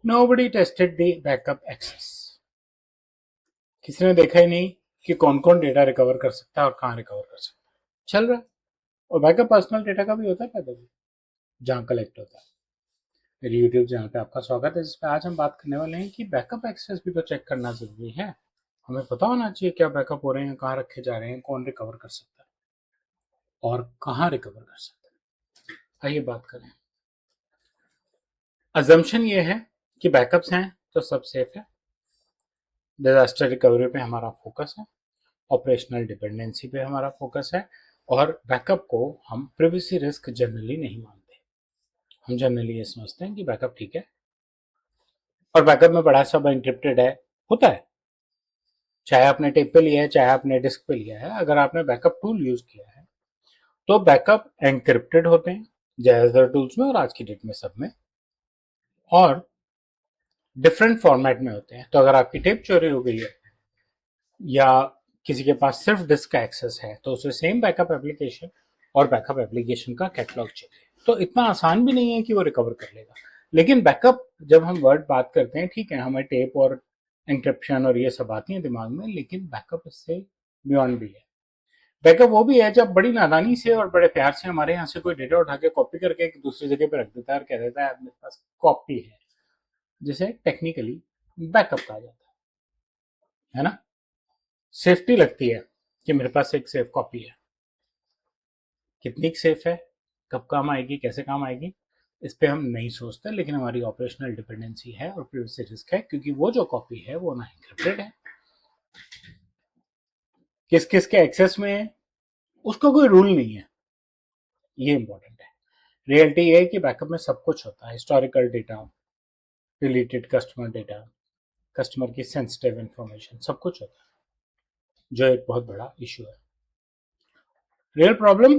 Nobody tested the backup access. किसी ने देखा ही नहीं कि कौन कौन डेटा रिकवर कर सकता है और कहाँ रिकवर कर सकता है। चल रहा है। और बैकअप पर्सनल डेटा का भी होता है पैदा भी, जहाँ कलेक्ट होता है। मेरी यूट्यूब चैनल पे आपका स्वागत है, जिसपे आज हम बात करने वाले हैं कि बैकअप एक्सेस भी तो चेक करना जरूरी है। हमें पता होना चाहिए क्या बैकअप हो रहे हैं, कहाँ रखे जा रहे हैं, कौन रिकवर कर सकता है और कहाँ रिकवर कर सकता है। आइए बात करें। अजम्पशन ये है कि बैकअप्स हैं तो सब सेफ है। डिजास्टर रिकवरी पे हमारा फोकस है, ऑपरेशनल डिपेंडेंसी पे हमारा फोकस है, और बैकअप को हम प्रिवेसी रिस्क जनरली नहीं मानते। हम जनरली ये समझते हैं कि बैकअप ठीक है, और बैकअप में बड़ा सब एंक्रिप्टेड है, होता है। चाहे आपने टेप पे लिया है, चाहे आपने डिस्क पे लिया है, अगर आपने बैकअप टूल यूज किया है तो बैकअप एंक्रिप्टेड होते हैं ज्यादातर टूल्स में, और आज की डेट में सब में, और डिफरेंट फॉर्मेट में होते हैं। तो अगर आपकी टेप चोरी हो गई है या किसी के पास सिर्फ डिस्क का एक्सेस है, तो उसे सेम बैकअप एप्लीकेशन और बैकअप एप्लीकेशन का कैटलॉग चाहिए। तो इतना आसान भी नहीं है कि वो रिकवर कर लेगा। लेकिन बैकअप जब हम वर्ड बात करते हैं, ठीक है, हमें टेप और एंक्रिप्शन और ये सब आती है दिमाग में, लेकिन बैकअप इससे बियॉन्ड भी है। बैकअप वो भी है जब बड़ी नादानी से और बड़े प्यार से हमारे यहाँ से कोई डेटा उठा के कॉपी करके एक दूसरी जगह पे रख देता है और कह देता है मेरे पास कॉपी है, जिसे टेक्निकली बैकअप कहा जाता है ना। सेफ्टी लगती है कि मेरे पास एक सेफ कॉपी है। कितनी सेफ है, कब काम आएगी, कैसे काम आएगी, इस पे हम नहीं सोचते, लेकिन हमारी ऑपरेशनल डिपेंडेंसी है और प्रिवेसी रिस्क है, क्योंकि वो जो कॉपी है वो ना एन्क्रिप्टेड है। किस किस के एक्सेस में है उसका कोई रूल नहीं है, ये इंपॉर्टेंट है। रियलिटी ये है कि बैकअप में सब कुछ होता है, historical data, related customer data, customer की सेंसिटिव इंफॉर्मेशन, सब कुछ होता है, जो एक बहुत बड़ा इशू है। रियल प्रॉब्लम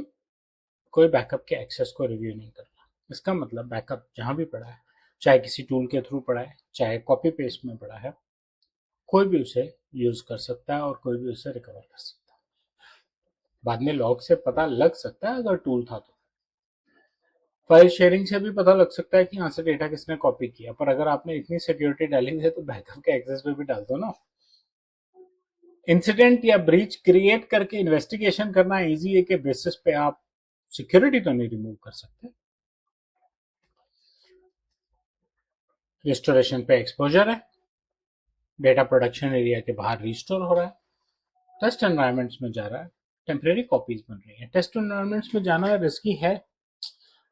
कोई बैकअप के एक्सेस को रिव्यू नहीं करना। इसका मतलब बैकअप जहां भी पड़ा है, चाहे किसी टूल के थ्रू पड़ा है, चाहे कॉपी पेस्ट में पड़ा है, कोई भी उसे यूज कर सकता है और कोई भी उसे रिकवर कर सकता है। बाद में लॉग से पता लग सकता है अगर टूल था तो। फाइल शेयरिंग से भी पता लग सकता है कि यहाँ से डेटा किसने कॉपी किया, पर अगर आपने इतनी सिक्योरिटी डाली है तो बैकअप के एक्सेस पे भी डाल दो ना। इंसिडेंट या ब्रीच क्रिएट करके इन्वेस्टिगेशन करना इजी है कि बेसिस पे आप सिक्योरिटी तो नहीं रिमूव कर सकते। रिस्टोरेशन पे एक्सपोजर है, डेटा प्रोडक्शन एरिया के बाहर रिस्टोर हो रहा है, टेस्ट एनवायरमेंट्स में जा रहा है, टेम्परेरी कॉपीज बन रही है। टेस्ट एनवायरमेंट्स में जाना रिस्की है,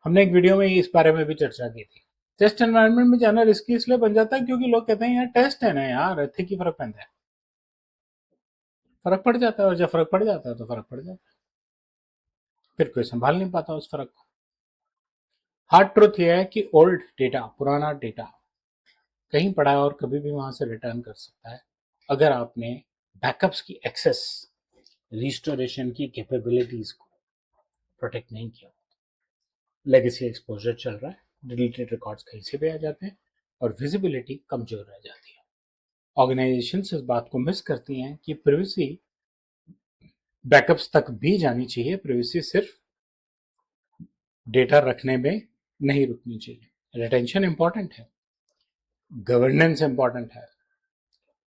हमने एक वीडियो में इस बारे में भी चर्चा की थी। टेस्ट एनवायरमेंट में जाना रिस्की इसलिए बन जाता है क्योंकि लोग कहते हैं यार टेस्ट है ना यार, इतने की फर्क पड़ता है। फर्क पड़ जाता है, और जब फर्क पड़ जाता है तो फर्क पड़ जाता है, फिर कोई संभाल नहीं पाता उस फर्क को। हार्ड ट्रुथ यह है कि ओल्ड डेटा, पुराना डेटा कहीं पड़ा है और कभी भी वहां से रिटर्न कर सकता है, अगर आपने बैकअप्स की एक्सेस, रिस्टोरेशन की कैपेबिलिटीज को प्रोटेक्ट नहीं किया। लेगेसी एक्सपोजर चल रहा है, डिलीटेड रिकॉर्ड्स कहीं से भी आ जाते हैं, और विजिबिलिटी कमजोर रह जाती है। ऑर्गेनाइजेशन इस बात को मिस करती हैं कि प्रिवेसी बैकअप्स तक भी जानी चाहिए। प्रिवेसी सिर्फ डेटा रखने में नहीं रुकनी चाहिए। रिटेंशन इंपॉर्टेंट है, गवर्नेंस इंपॉर्टेंट है,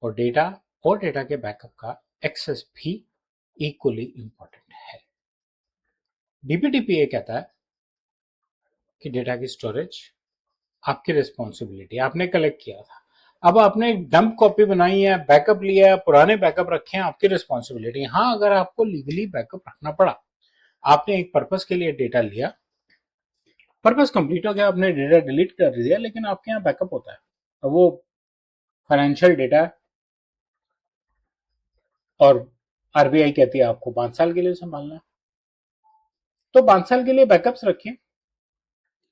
और डेटा के बैकअप का एक्सेस भी इक्वली इंपॉर्टेंट है। डीपीडीपी ये कहता है कि डेटा की स्टोरेज आपकी रिस्पॉन्सिबिलिटी, आपने कलेक्ट किया था, अब आपने एक डंप कॉपी बनाई है, बैकअप लिया है, पुराने बैकअप रखे हैं, आपकी रिस्पॉन्सिबिलिटी। हाँ, अगर आपको लीगली बैकअप रखना पड़ा, आपने एक पर्पस के लिए डेटा लिया, पर्पस कंप्लीट हो गया, आपने डेटा डिलीट कर दिया, लेकिन आपके यहाँ बैकअप होता है। अब वो फाइनेंशियल डेटा, और आरबीआई कहती है आपको 5 साल के लिए संभालना है, तो 5 साल के लिए बैकअप्स रखिए।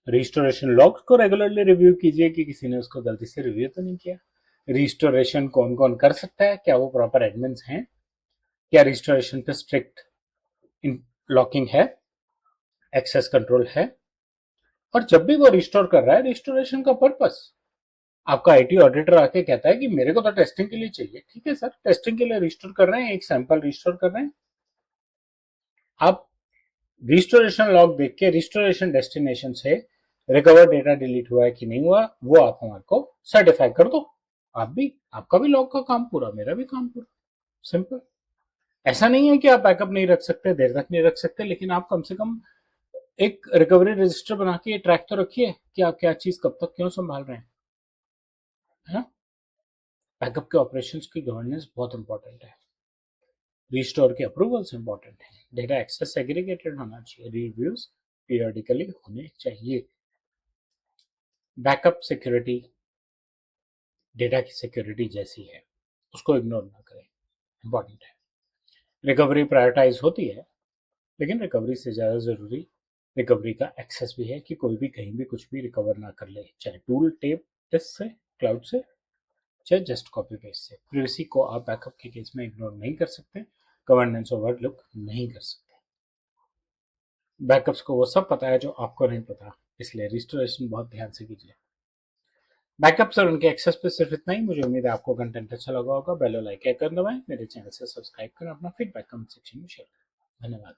रिस्टोरेशन लॉग्स को रेगुलरली रिव्यू कीजिए कि किसी ने उसको गलती से रिव्यू तो नहीं किया। रिस्टोरेशन कौन कौन कर सकता है, क्या वो प्रॉपर एडमिन्स हैं, क्या रिस्टोरेशन पे स्ट्रिक्ट लॉकिंग है, एक्सेस कंट्रोल है, और जब भी वो रिस्टोर कर रहा है, रिस्टोरेशन का पर्पस। आपका आईटी ऑडिटर आके कहता है कि मेरे को तो टेस्टिंग के लिए चाहिए, ठीक है सर, टेस्टिंग के लिए रिस्टोर कर रहे हैं, एक सैंपल रिस्टोर कर रहे हैं। आप रिस्टोरेशन लॉग देख के रिस्टोरेशन डेस्टिनेशन से रिकवर डेटा डिलीट हुआ है कि नहीं हुआ, वो आप हमारे को सर्टिफाई कर दो। आप भी, आपका भी लॉग का काम पूरा, मेरा भी काम पूरा, सिंपल। ऐसा नहीं है कि आप बैकअप नहीं रख सकते, देर तक नहीं रख सकते, लेकिन आप कम से कम एक रिकवरी रजिस्टर बना के ट्रैक तो रखिए कि आप क्या चीज कब तक क्यों संभाल रहे हैं, है ना। बैकअप के ऑपरेशंस की गवर्नेंस बहुत इंपॉर्टेंट है। रिस्टोर के अप्रूवल्स इंपॉर्टेंट है। डेटा एक्सेस सेग्रीगेटेड होना चाहिए। रिव्यूज पीरियडिकली होने चाहिए। बैकअप सिक्योरिटी डेटा की सिक्योरिटी जैसी है, उसको इग्नोर ना करें, इंपॉर्टेंट है। रिकवरी प्रायोरिटाइज होती है, लेकिन रिकवरी से ज़्यादा ज़रूरी रिकवरी का एक्सेस भी है कि कोई भी कहीं भी कुछ भी रिकवर ना कर ले, चाहे टूल टेप डिस्क से, क्लाउड से, चाहे जस्ट कॉपी पेस्ट से। प्रिवेसी को आप बैकअप के केस में इग्नोर नहीं कर सकते, गवर्नेंस ओवरलुक नहीं कर सकते। बैकअप्स को वो सब पता है जो आपको नहीं पता, इसलिए रिस्टोरेशन बहुत ध्यान से कीजिए। बैकअप्स और उनके एक्सेस पे सिर्फ इतना ही। मुझे उम्मीद है आपको कंटेंट अच्छा लगा होगा। बेल और लाइक कर दबाएं, मेरे चैनल से सब्सक्राइब करें, अपना फीडबैक कमेंट सेक्शन में शेयर करें। धन्यवाद।